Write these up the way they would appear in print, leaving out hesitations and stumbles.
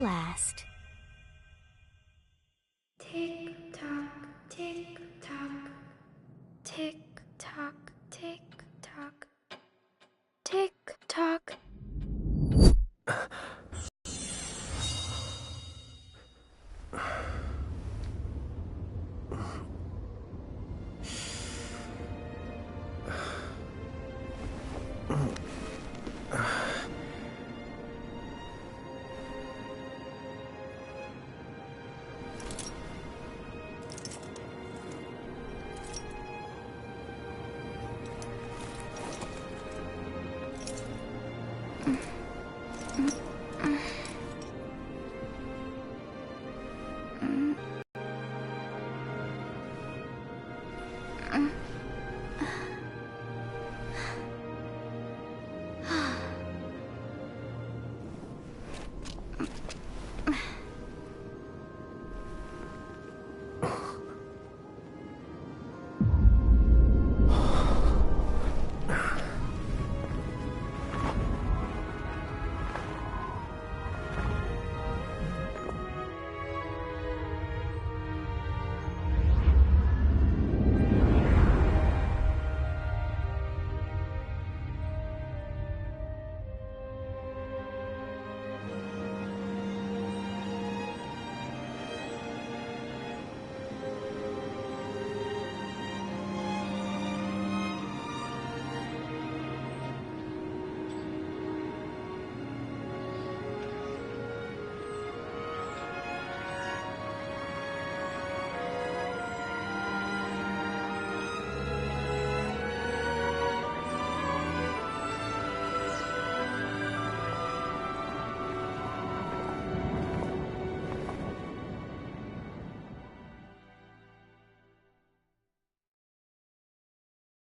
last. Tick tock, tick tock, tick tock, tick tock, tick tock.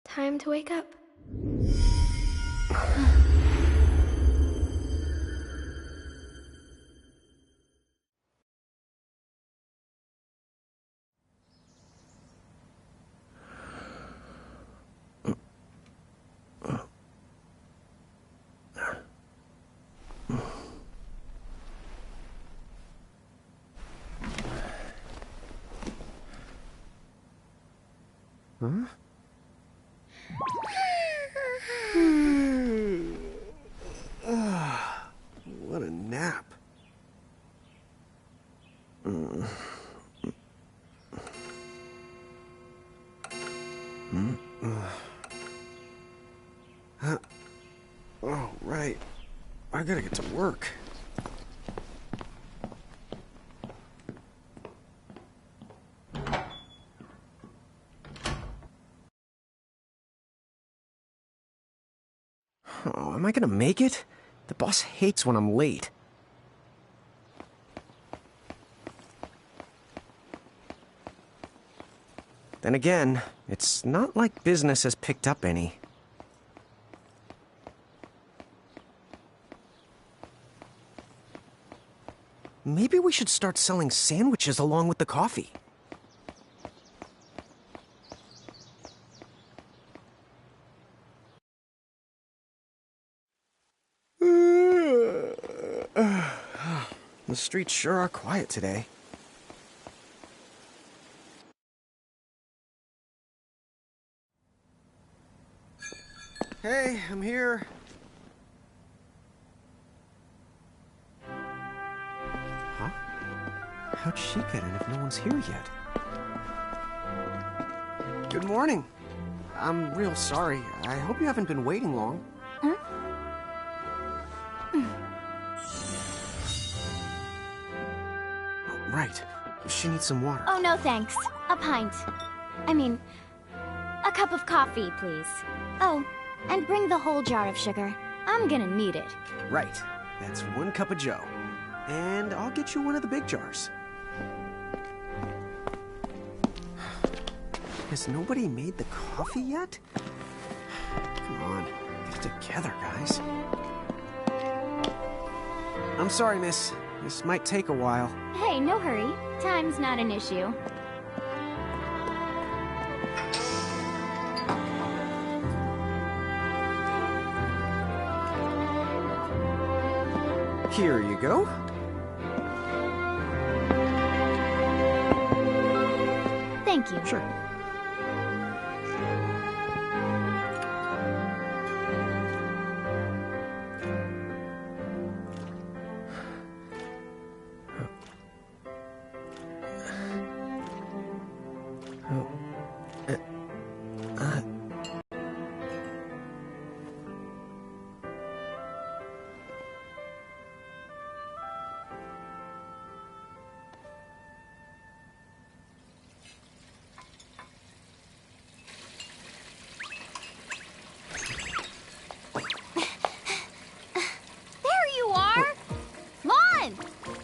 Time to wake up. Huh? What a nap. Oh, right. I gotta get to work. Oh, am I gonna make it? The boss hates when I'm late. Then again, it's not like business has picked up any. Maybe we should start selling sandwiches along with the coffee. The streets sure are quiet today. Hey, I'm here. Huh? How'd she get in if no one's here yet? Good morning. I'm real sorry. I hope you haven't been waiting long. Huh? Right. She needs some water. Oh, no thanks. A pint. I mean, a cup of coffee, please. Oh, and bring the whole jar of sugar. I'm gonna need it. Right. That's 1 cup of joe. And I'll get you one of the big jars. Has nobody made the coffee yet? Come on, get it together, guys. I'm sorry, miss. This might take a while. Hey, no hurry. Time's not an issue. Here you go. Thank you. Sure.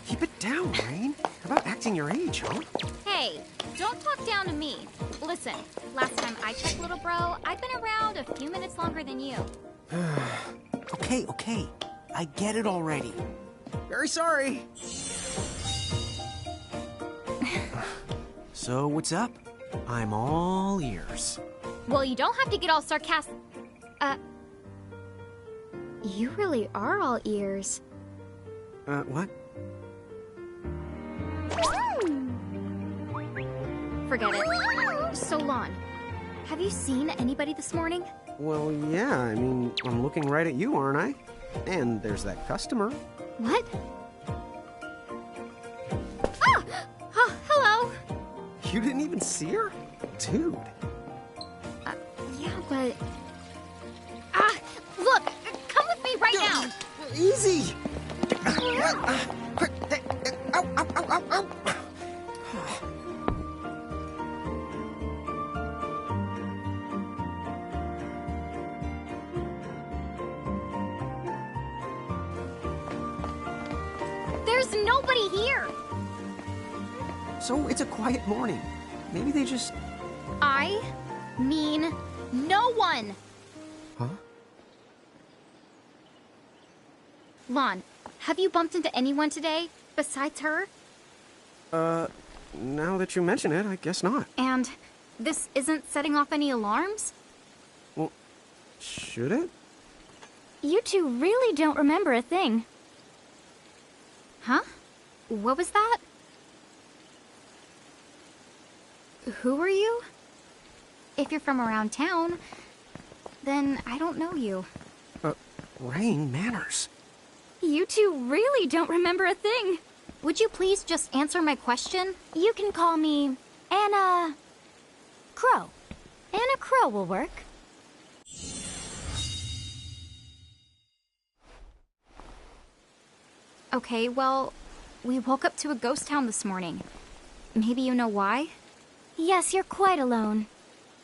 Keep it down, Rain. How about acting your age, huh? Hey, don't talk down to me. Listen, last time I checked, little bro, I've been around a few minutes longer than you. Okay. I get it already. Very sorry. So, what's up? I'm all ears. Well, you don't have to get all sarcastic. You really are all ears. What? Forget it. So, Lon, have you seen anybody this morning? Well, yeah, I mean, I'm looking right at you, aren't I? And there's that customer. What? Ah! Oh, hello. You didn't even see her? Dude. Yeah, but... Look! Come with me right now! Easy! Ow, ow, ow, ow, ow. There's nobody here! So it's a quiet morning. Maybe they just... I mean no one! Huh? Lon, have you bumped into anyone today besides her? Now that you mention it, I guess not. And this isn't setting off any alarms? Well, should it? You two really don't remember a thing. Huh? What was that? Who are you? If you're from around town, then I don't know you. Rain, manners. You two really don't remember a thing. Would you please just answer my question? You can call me Anna Crow. Anna Crow will work. Okay, well, we woke up to a ghost town this morning. Maybe you know why? Yes, you're quite alone.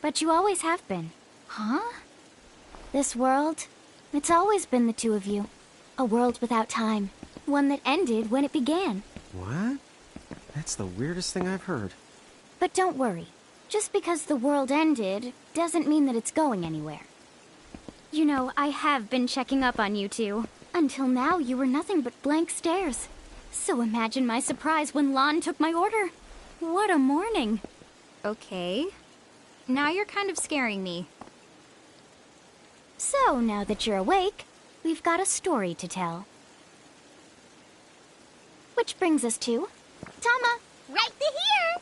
But you always have been. Huh? This world, it's always been the two of you. A world without time. One that ended when it began. What? That's the weirdest thing I've heard. But don't worry. Just because the world ended doesn't mean that it's going anywhere. You know, I have been checking up on you two. Until now, you were nothing but blank stares. So imagine my surprise when Lon took my order. What a morning. Okay. Now you're kind of scaring me. So, now that you're awake, we've got a story to tell. Which brings us to... Tama, right to here!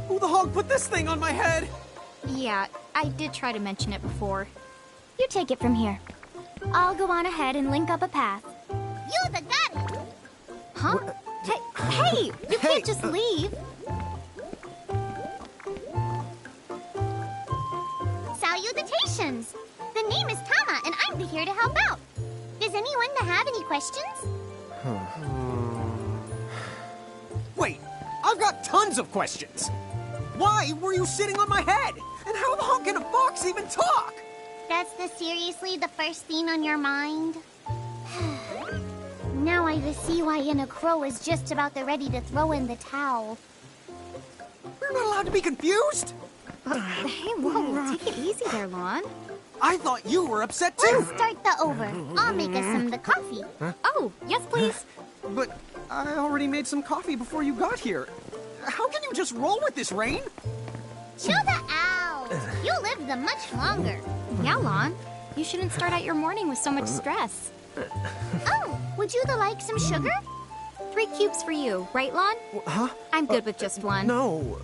Who the hog put this thing on my head? Yeah, I did try to mention it before. You take it from here. I'll go on ahead and link up a path. You the got it! Huh? Hey, you can't just leave. Salutations! The name is Tama, and I'm here to help out. Does anyone have any questions? Wait, I've got tons of questions. Why were you sitting on my head? And how the hell can a fox even talk? That's seriously the first thing on your mind? Now I see why Anna Crow is just about ready to throw in the towel. We're not allowed to be confused? Hey, whoa, take it easy there, Lon. I thought you were upset too. Let's start the over. I'll make us some the coffee. Huh? Oh, yes, please. But I already made some coffee before you got here. How can you just roll with this, Rain? Chill the owls. You live the much longer. Yeah, Lon. You shouldn't start out your morning with so much stress. Oh, would you like some sugar? 3 cubes for you, right, Lon? Huh? I'm good with just one. No.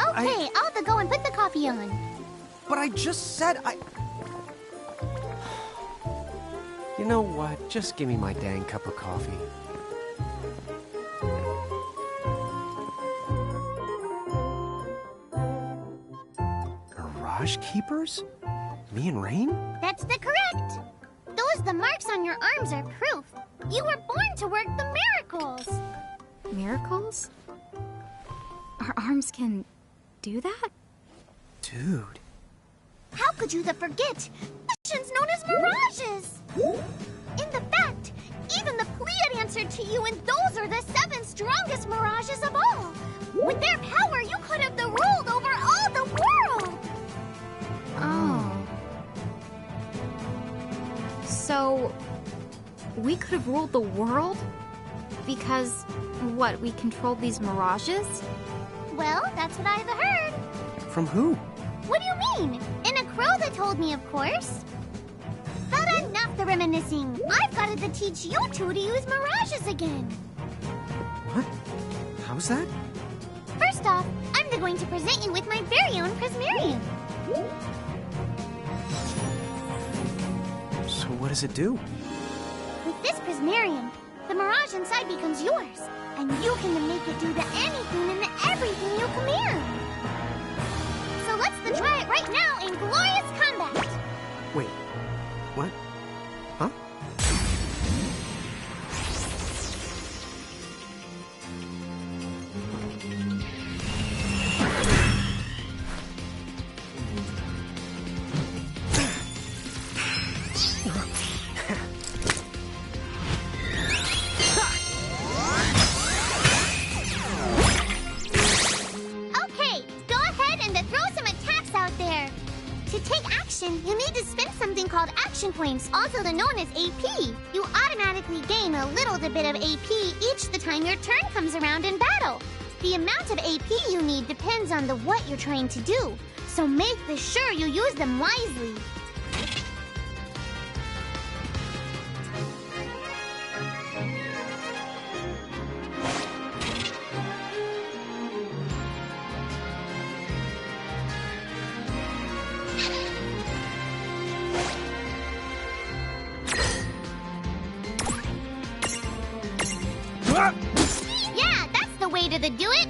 Okay, I'll have to go and put the coffee on. But I just said I... You know what? Just give me my dang cup of coffee. Mirage Keepers? Me and Rain? That's the correct. The marks on your arms are proof. You were born to work the miracles. Miracles? Our arms can do that? Dude. How could you forget? Missions known as mirages. In the fact, even the Pleiad answered to you, and those are the 7 strongest mirages of all. With their power, you could have ruled over all the world. Oh. So, we could have ruled the world? Because, what, we controlled these mirages? Well, that's what I've heard. From who? What do you mean? In a crow that told me, of course. But enough the reminiscing. I've got to teach you two to use mirages again. What? How's that? First off, I'm going to present you with my very own Prismarium. So what does it do? With this Prismarium, the mirage inside becomes yours, and you can make it do the anything and the everything you command. So let's try it right now in glorious combat. Wait, what? Huh? You need to spend something called action points, also known as AP. You automatically gain a little bit of AP each the time your turn comes around in battle. The amount of AP you need depends on what you're trying to do, so make sure you use them wisely. Yeah, that's the way to do it.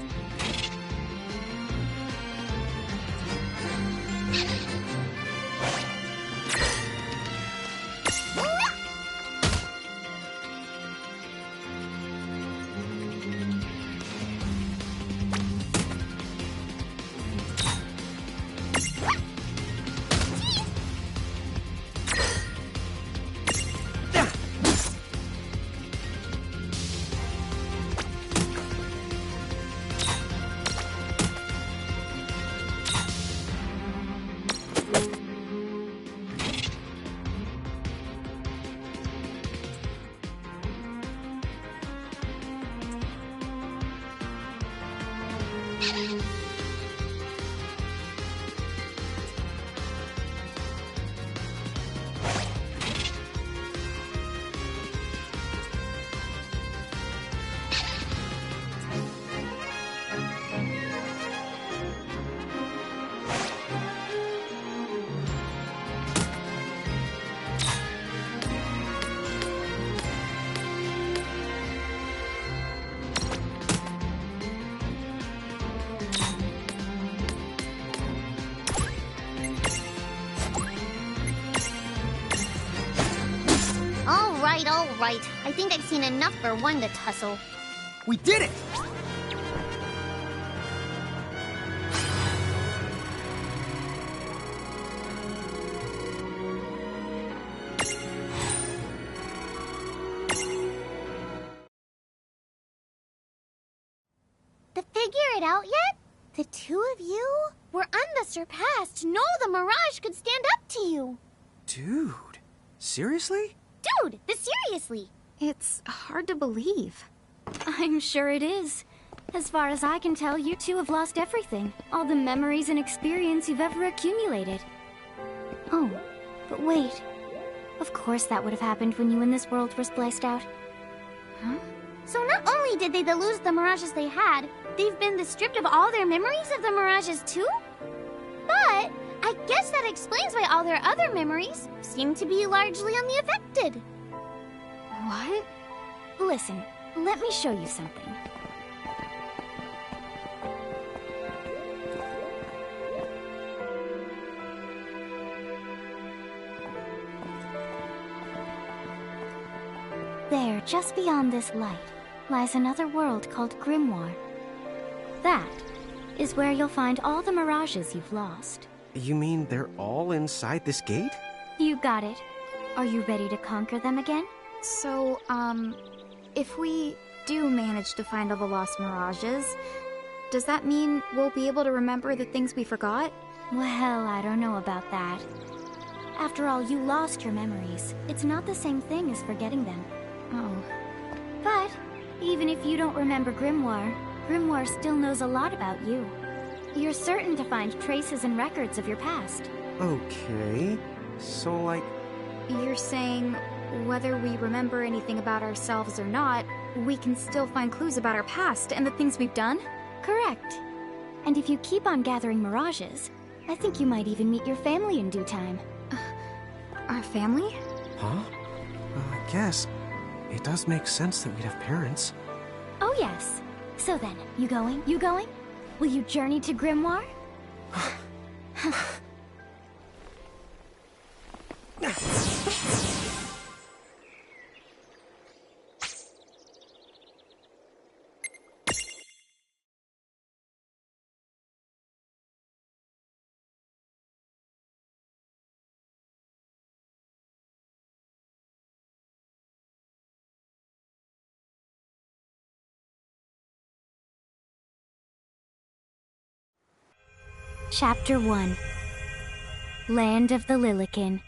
All right. I think I've seen enough for one to tussle. We did it! To figure it out yet? The two of you were unsurpassed. No, the Mirage could stand up to you. Dude, seriously? Dude, seriously. It's hard to believe. I'm sure it is. As far as I can tell, you two have lost everything. All the memories and experience you've ever accumulated. Oh, but wait. Of course that would have happened when you and this world were spliced out. Huh? So not only did they lose the mirages they had, they've been stripped of all their memories of the mirages too? But I guess that explains why all their other memories seem to be largely unaffected. What? Listen, let me show you something. There, just beyond this light, lies another world called Grimoire. That is where you'll find all the mirages you've lost. You mean they're all inside this gate? You got it. Are you ready to conquer them again? So, if we do manage to find all the lost mirages, does that mean we'll be able to remember the things we forgot? Well, I don't know about that. After all, you lost your memories. It's not the same thing as forgetting them. Oh. But even if you don't remember Grimoire, Grimoire still knows a lot about you. You're certain to find traces and records of your past. Okay. So, like... You're saying whether we remember anything about ourselves or not, we can still find clues about our past and the things we've done? Correct. And if you keep on gathering mirages, I think you might even meet your family in due time. Our family? Huh? I guess. It does make sense that we'd have parents. Oh yes. So then, you going? You going? Will you journey to Grimoire? Chapter 1. Land of the Lilikin.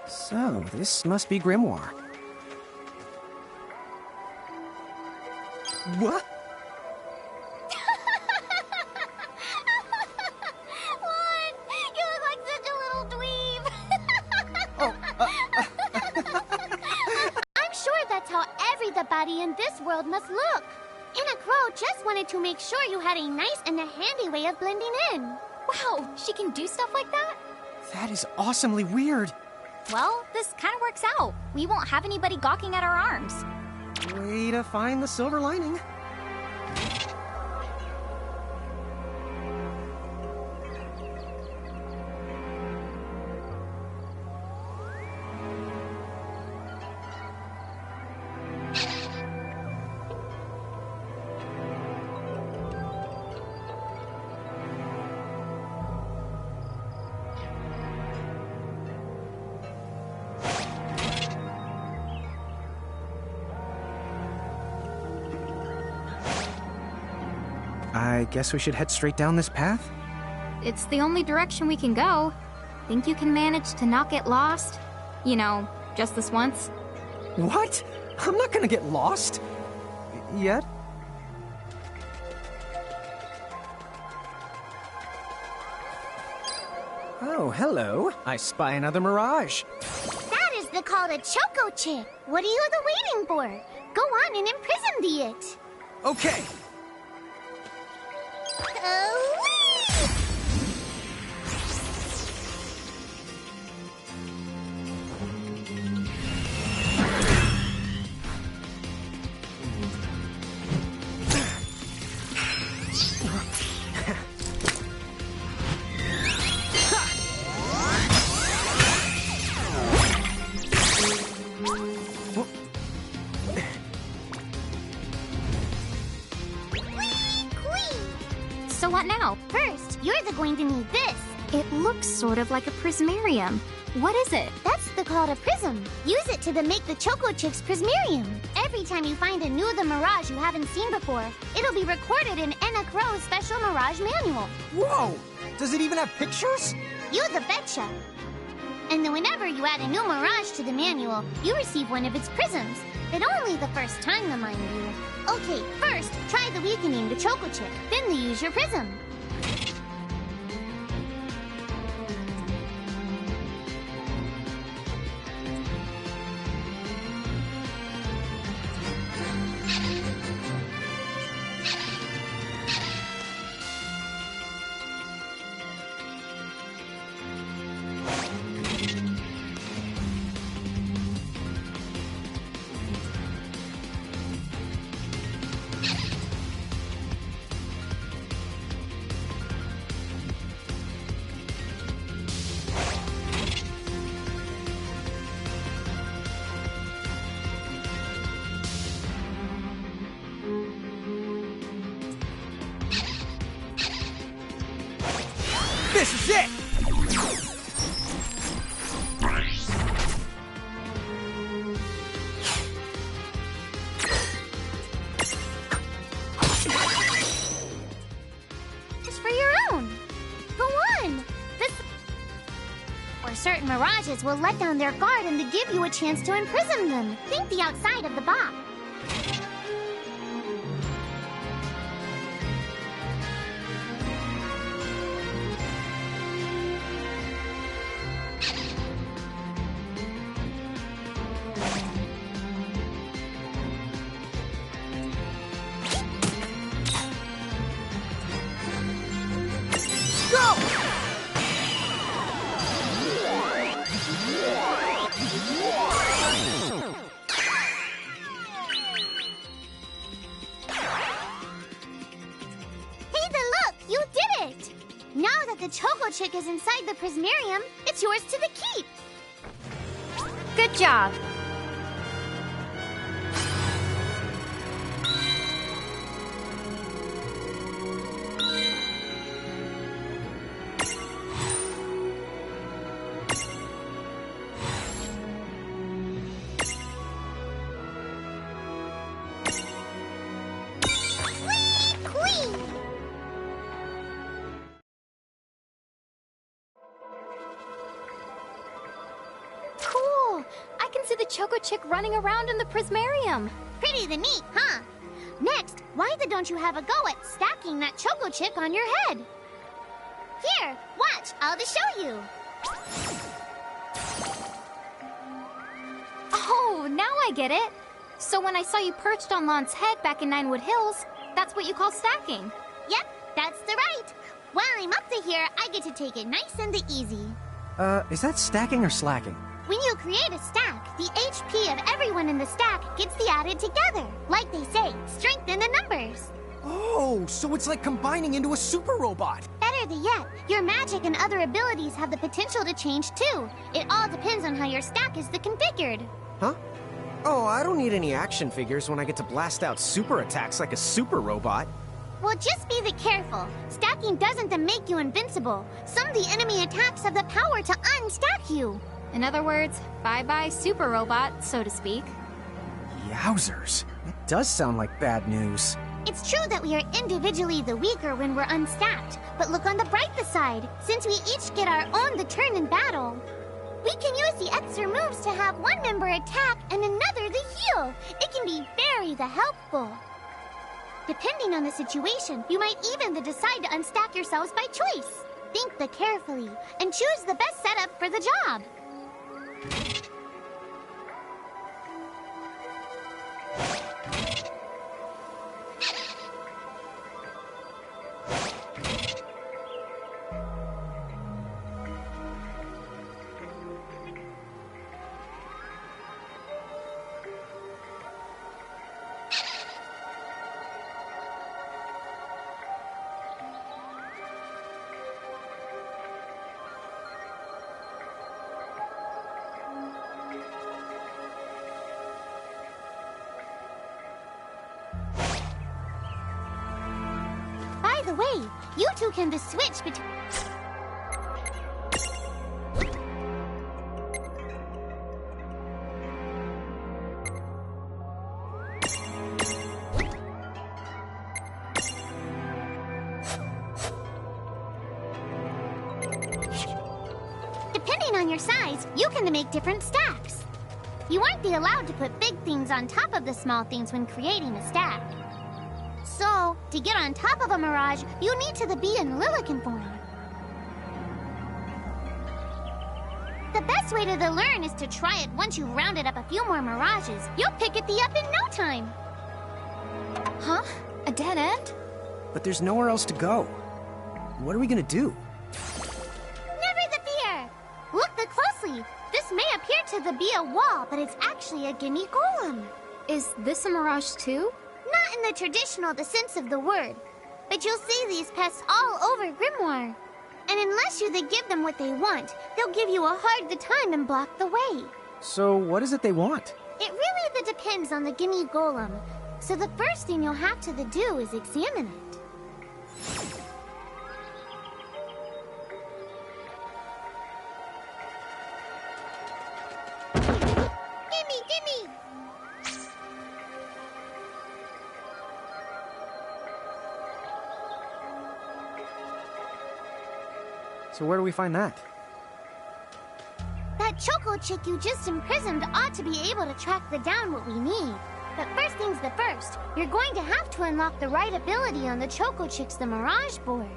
So, this must be Grimoire. What? What? You look like such a little dweeb. Oh, I'm sure that's how everybody in this world must look. Anna Crow just wanted to make sure you had a nice and a handy way of blending in. Wow, she can do stuff like that? that is awesomely weird. Well, this kind of works out. We won't have anybody gawking at our arms. Way to find the silver lining. I guess we should head straight down this path? It's the only direction we can go. Think you can manage to not get lost? You know, just this once? What? I'm not gonna get lost. Yet? Oh, hello. I spy another mirage. That is the call to Choco Chick. What are you waiting for? Go on and imprison the it. Okay. So what now? First, you're going to need this. It looks sort of like a prismarium. What is it? That's the call to Prism. Use it to make the Choco Chick's Prismarium. Every time you find a new The Mirage you haven't seen before, it'll be recorded in Enna Crow's special Mirage manual. Whoa! Does it even have pictures? You the betcha. And then whenever you add a new Mirage to the manual, you receive one of its prisms. But only the first time, mind you. Okay, first, try the weakening the Choco Chick. Then use your prism. mirages will let down their guard and give you a chance to imprison them. Think the outside of the box. The Choco Chick is inside the Prismarium. It's yours to the keep. Good job. The Choco Chick running around in the Prismarium. Pretty neat, huh? Next, why don't you have a go at stacking that Choco Chick on your head? Here, watch, I'll just show you. Oh, now I get it. So when I saw you perched on Lon's head back in Ninewood Hills, that's what you call stacking. Yep, that's the right. While I'm up to here, I get to take it nice and easy. Is that stacking or slacking? When you create a stack, the HP of everyone in the stack gets added together. Like they say, strength in the numbers. Oh, so it's like combining into a super robot. Better yet, your magic and other abilities have the potential to change too. It all depends on how your stack is configured. Huh? Oh, I don't need any action figures when I get to blast out super attacks like a super robot. Well, just be careful. Stacking doesn't make you invincible. Some of the enemy attacks have the power to unstack you. In other words, bye-bye super robot, so to speak. Yowzers. That does sound like bad news. It's true that we are individually the weaker when we're unstacked, but look on the brighter side. Since we each get our own turn in battle, we can use the extra moves to have one member attack and another the heal. It can be very helpful. Depending on the situation, you might even decide to unstack yourselves by choice. Think carefully and choose the best setup for the job. By the way, you two can switch between... Depending on your size, you can make different stacks. You aren't allowed to put big things on top of the small things when creating a stack. So, to get on top of a mirage, you need to be in Lilican form. The best way to learn is to try it once you've rounded up a few more mirages. You'll pick it up in no time. Huh? A dead end? But there's nowhere else to go. What are we gonna do? Never the fear! Look closely. This may appear to be a wall, but it's actually a gimme golem. Is this a mirage too? Not in the traditional sense of the word, but you'll see these pests all over Grimoire. And unless you give them what they want, they'll give you a hard time and block the way. So what is it they want? It really depends on the gimme golem. So the first thing you'll have to do is examine it. Gimme! So where do we find that? That Choco Chick you just imprisoned ought to be able to track down what we need. But first things the first, you're going to have to unlock the right ability on the Choco Chick's the Mirage board.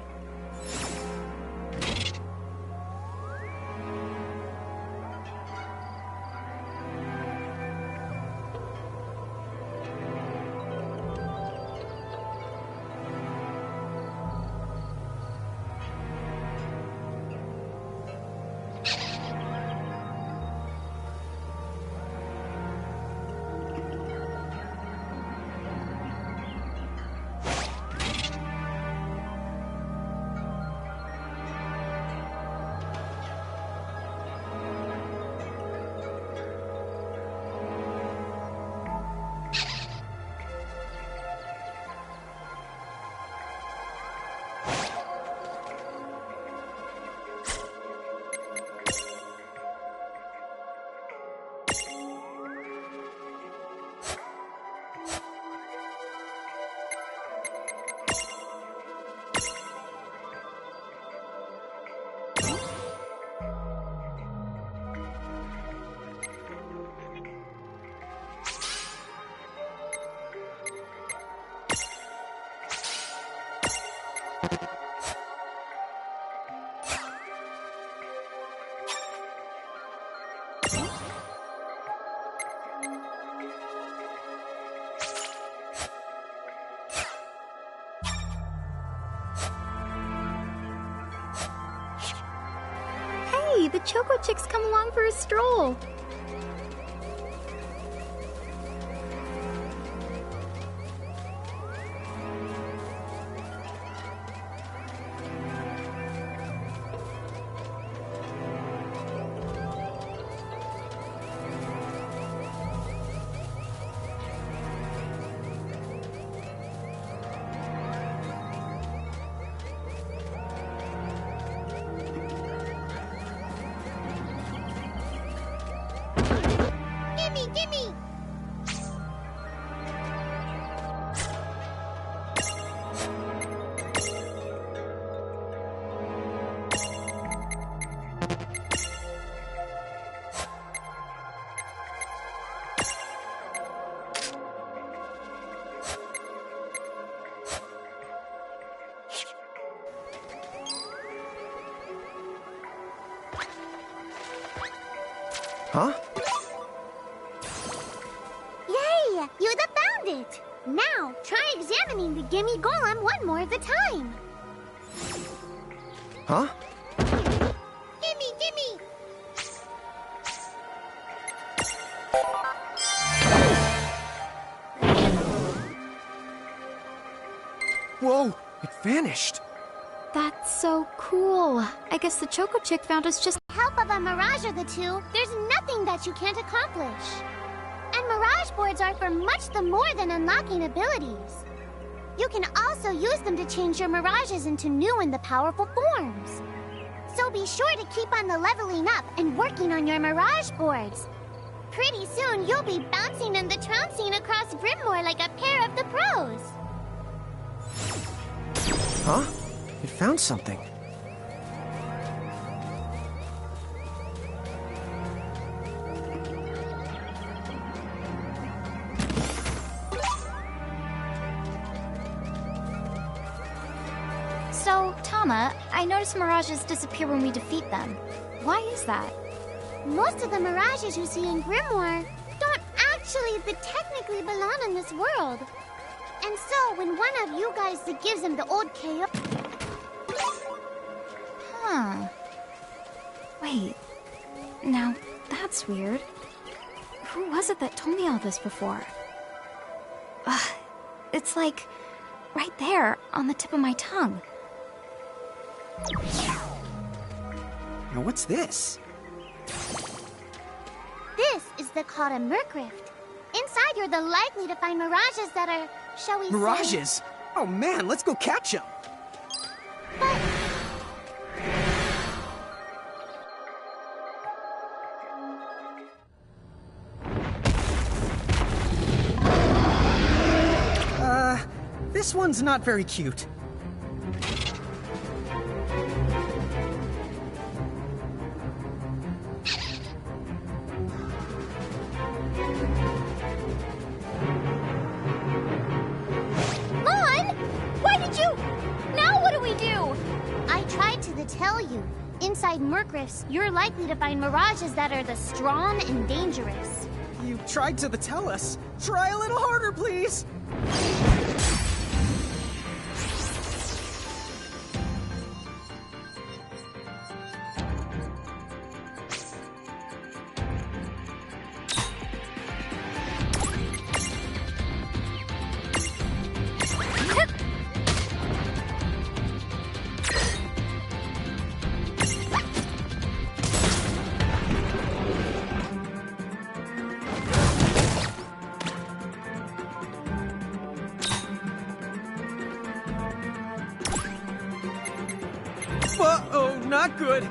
Hey, the Choco Chick's come along for a stroll. Gimme! Huh? Yay! You found it! Now, try examining the Gimme Golem one more of the time. Huh? Gimme! Whoa! It vanished! That's so cool. I guess the Choco Chick found us just... Help of a Mirage or the two, there's nothing that you can't accomplish. And Mirage boards are for much the more than unlocking abilities. You can also use them to change your Mirages into new and the powerful forms. So be sure to keep on the leveling up and working on your Mirage boards. Pretty soon, you'll be bouncing and the trouncing across Brimmore like a pair of the pros. Huh? It found something. So, Tama, I noticed Mirages disappear when we defeat them. Why is that? Most of the Mirages you see in Grimoire don't actually technically belong in this world. And so, when one of you guys gives them the old KO... Huh. Wait. Now, that's weird. Who was it that told me all this before? Ugh. It's like... right there, on the tip of my tongue. Now what's this? This is called a Merc Rift. Inside, you're the likely to find Mirages that are, shall we say... Mirages? Oh man, let's go catch them! But... This one's not very cute. Lon! Why did you... Now what do we do? I tried to tell you. Inside Murkrifts, you're likely to find mirages that are the strong and dangerous. You tried to tell us. Try a little harder, please. Uh-oh, not good.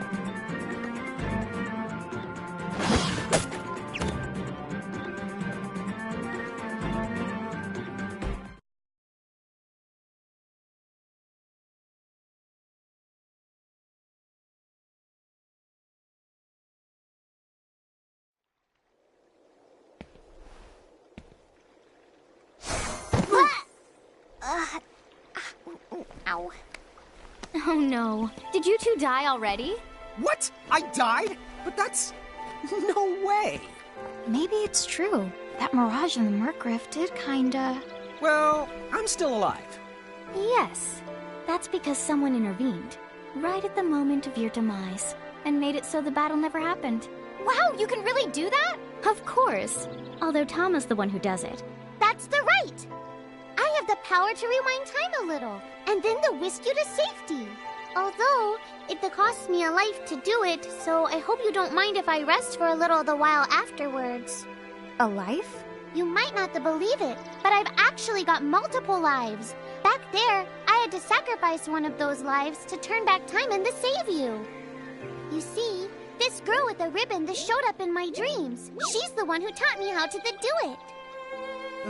Ow. Oh no. Did you two die already? What? I died? But that's... no way. Maybe it's true. That mirage in the Murkrift did kinda... Well, I'm still alive. Yes. That's because someone intervened. Right at the moment of your demise. And made it so the battle never happened. Wow, you can really do that? Of course. Although Tama's the one who does it. That's the right. I have the power to rewind time a little, and then to whisk you to safety. Although, it costs me a life to do it, so I hope you don't mind if I rest for a little the while afterwards. A life? You might not believe it, but I've actually got multiple lives. Back there, I had to sacrifice one of those lives to turn back time and to save you. You see, this girl with the ribbon that showed up in my dreams, she's the one who taught me how to do it.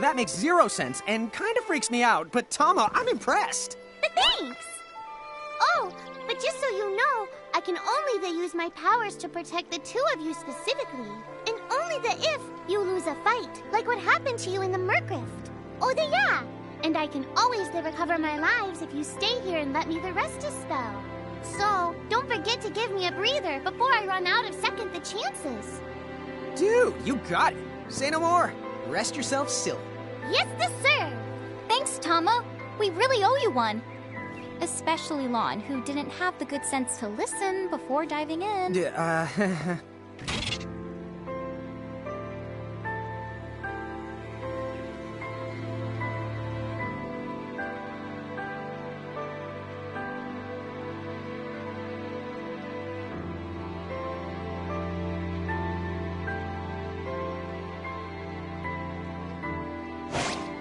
That makes zero sense and kind of freaks me out, but Tama, I'm impressed. Thanks! Oh, but just so you know, I can only use my powers to protect the two of you specifically. And only if you lose a fight, like what happened to you in the Murkrift. Oh, yeah! And I can always recover my lives if you stay here and let me rest a spell. So, don't forget to give me a breather before I run out of second the chances. Dude, you got it. Say no more. Rest yourself silly. Yes, sir! Thanks, Tama. We really owe you one. Especially Lon, who didn't have the good sense to listen before diving in.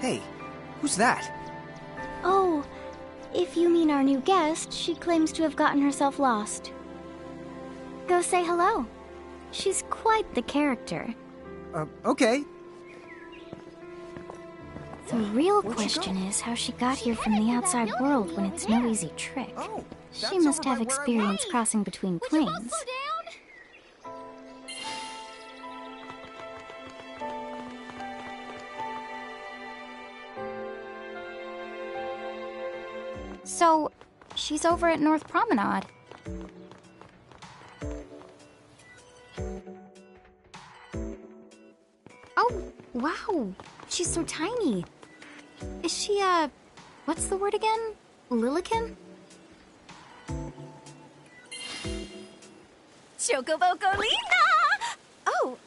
Hey, who's that? Oh, if you mean our new guest, she claims to have gotten herself lost. Go say hello. She's quite the character. Okay. The real Where'd she question go? is how she got here from the outside world when it's no easy trick. Oh, She must have experience crossing between planes. down? So, she's over at North Promenade. Oh, wow. She's so tiny. Is she, what's the word again? Lilican? Chocobocolina! Oh.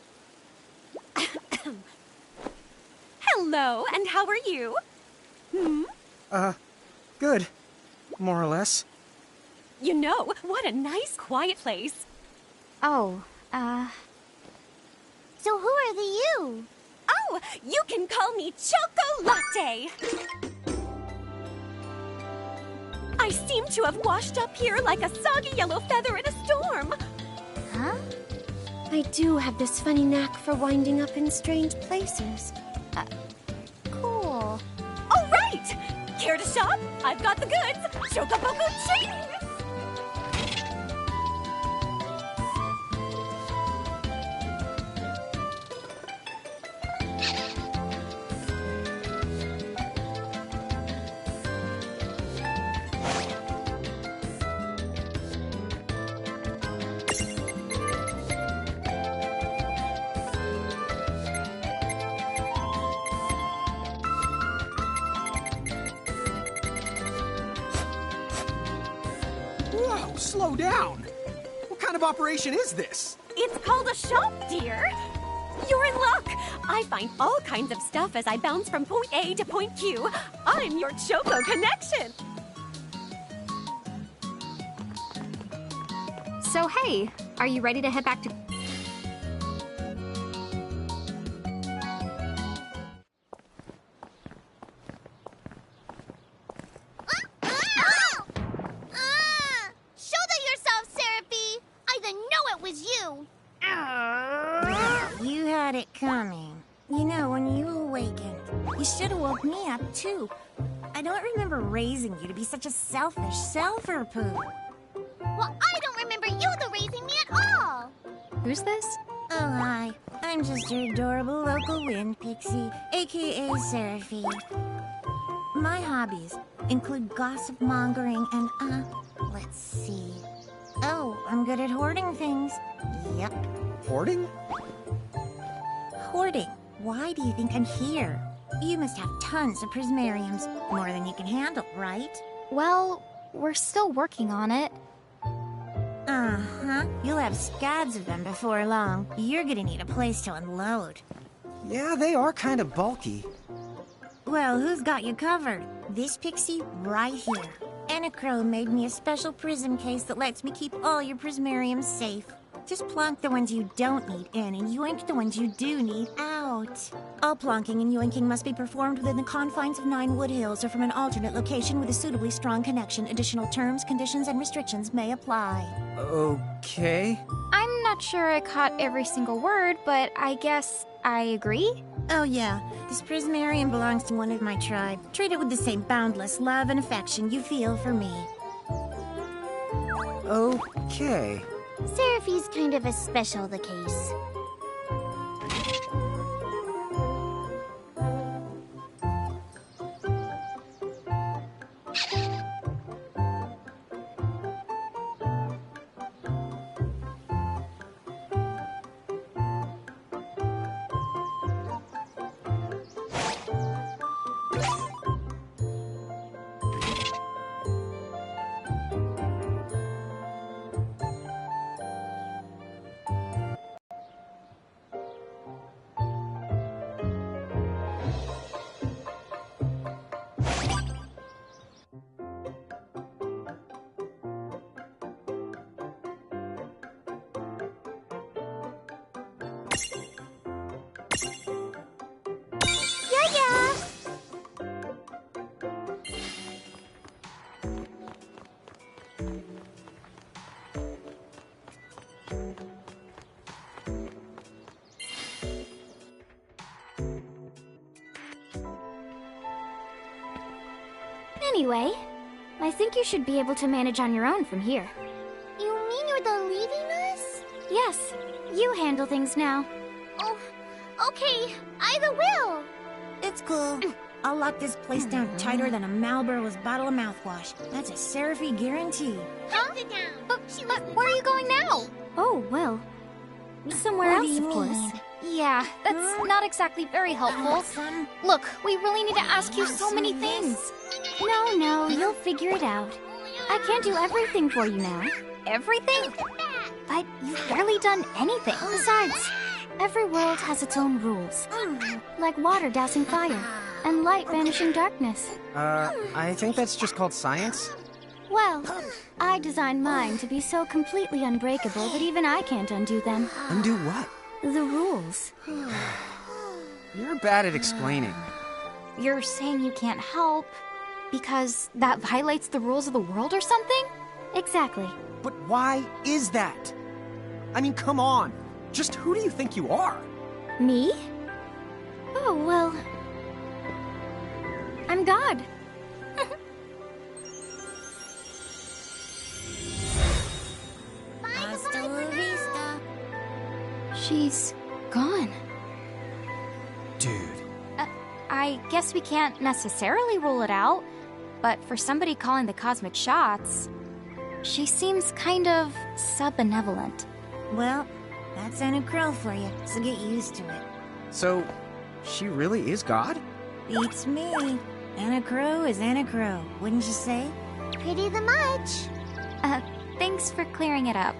Hello, and how are you? Good. More or less. You know, what a nice, quiet place. Oh, So who are the you? Oh, you can call me Chocolate. I seem to have washed up here like a soggy yellow feather in a storm. huh? I do have this funny knack for winding up in strange places. Cool. All right! Care to shop? I've got the goods. Chocoboco chains! slow down. What kind of operation is this? It's called a shop, dear. You're in luck. I find all kinds of stuff as I bounce from point A to point Q. I'm your Choco connection. So hey, are you ready to head back to... Shoulder yourself, Seraphie! I didn't know it was you! You had it coming. You know, when you awakened, you should have woke me up, too. I don't remember raising you to be such a selfish self-poo. Well, I don't remember you raising me at all! Who's this? Oh, hi. I'm just your adorable local wind pixie, aka Seraphie. My hobbies include gossip mongering and, let's see. Oh, I'm good at hoarding things. Yep. Hoarding? Hoarding. Why do you think I'm here? You must have tons of prismariums. More than you can handle, right? Well, we're still working on it. Uh-huh. You'll have scads of them before long. You're gonna need a place to unload. Yeah, they are kind of bulky. Well, who's got you covered? This pixie right here. Anacro made me a special prism case that lets me keep all your prismariums safe. Just plonk the ones you don't need in and yoink the ones you do need out. All plonking and yoinking must be performed within the confines of 9 Wood Hills or from an alternate location with a suitably strong connection. Additional terms, conditions, and restrictions may apply. Okay. I'm not sure I caught every single word, but I guess I agree. Oh yeah, this prismarium belongs to one of my tribe. Treat it with the same boundless love and affection you feel for me. Okay. Seraphie's kind of a special the case. Anyway, I think you should be able to manage on your own from here. You mean you're the leaving us? Yes, you handle things now. Oh, okay. I the will. It's cool. I'll lock this place down tighter than a Marlboro's bottle of mouthwash. That's a Seraphie guarantee. Huh? Sit down. But where are you going now? Oh, well, somewhere What do else, you of course. mean? Yeah, that's not exactly very helpful. Look, we really need to ask you so many things. No, you'll figure it out. I can't do everything for you now. Everything? But you've barely done anything. Besides, every world has its own rules. Like water dousing fire, and light banishing darkness. I think that's just called science. Well, I designed mine to be so completely unbreakable that even I can't undo them. Undo what? The rules. You're bad at explaining. You're saying you can't help because that violates the rules of the world or something? Exactly. But why is that? I mean, come on. Just who do you think you are? Me? Oh, well... I'm God. Hasta la vista. She's gone. Dude. I guess we can't necessarily rule it out, but for somebody calling the cosmic shots, she seems kind of sub-benevolent. Well, that's Anna Crow for you, so get used to it. So, she really is God? Beats me. Anna Crow is Anna Crow, wouldn't you say? Pretty the much. Thanks for clearing it up.